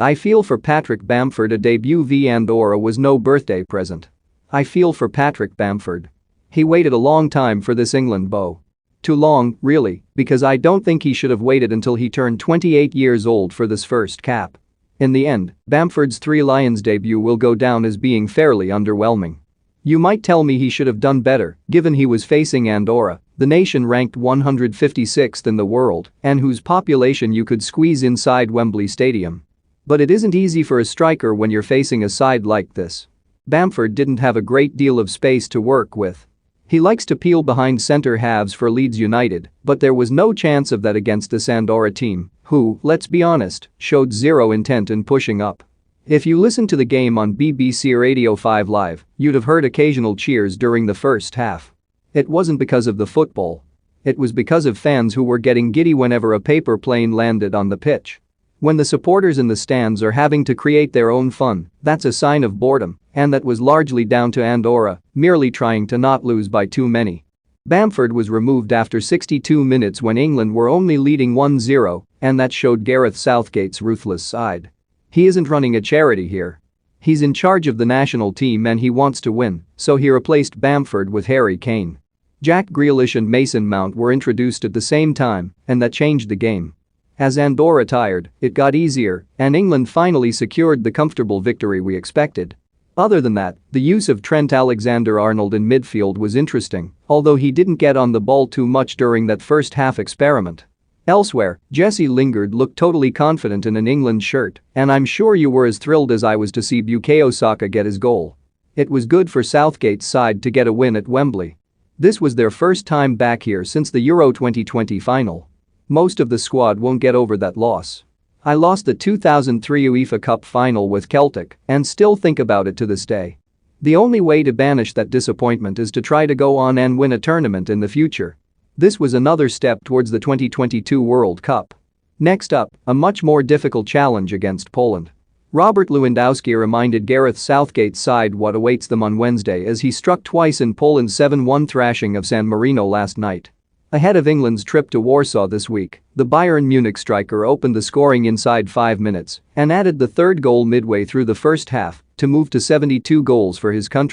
I feel for Patrick Bamford. A debut v Andorra was no birthday present. I feel for Patrick Bamford. He waited a long time for this England bow. Too long, really, because I don't think he should have waited until he turned 28 years old for this first cap. In the end, Bamford's Three Lions debut will go down as being fairly underwhelming. You might tell me he should have done better, given he was facing Andorra, the nation ranked 156th in the world and whose population you could squeeze inside Wembley Stadium. But it isn't easy for a striker when you're facing a side like this. Bamford didn't have a great deal of space to work with. He likes to peel behind centre halves for Leeds United, but there was no chance of that against this Andorra team, who, let's be honest, showed zero intent in pushing up. If you listened to the game on BBC Radio 5 Live, you'd have heard occasional cheers during the first half. It wasn't because of the football. It was because of fans who were getting giddy whenever a paper plane landed on the pitch. When the supporters in the stands are having to create their own fun, that's a sign of boredom, and that was largely down to Andorra, merely trying to not lose by too many. Bamford was removed after 62 minutes when England were only leading 1-0, and that showed Gareth Southgate's ruthless side. He isn't running a charity here. He's in charge of the national team and he wants to win, so he replaced Bamford with Harry Kane. Jack Grealish and Mason Mount were introduced at the same time, and that changed the game. As Andorra tired, it got easier, and England finally secured the comfortable victory we expected. Other than that, the use of Trent Alexander-Arnold in midfield was interesting, although he didn't get on the ball too much during that first half experiment. Elsewhere, Jesse Lingard looked totally confident in an England shirt, and I'm sure you were as thrilled as I was to see Bukayo Saka get his goal. It was good for Southgate's side to get a win at Wembley. This was their first time back here since the Euro 2020 final. Most of the squad won't get over that loss. I lost the 2003 UEFA Cup final with Celtic and still think about it to this day. The only way to banish that disappointment is to try to go on and win a tournament in the future. This was another step towards the 2022 World Cup. Next up, a much more difficult challenge against Poland. Robert Lewandowski reminded Gareth Southgate's side what awaits them on Wednesday as he struck twice in Poland's 7-1 thrashing of San Marino last night. Ahead of England's trip to Warsaw this week, the Bayern Munich striker opened the scoring inside 5 minutes and added the third goal midway through the first half to move to 72 goals for his country.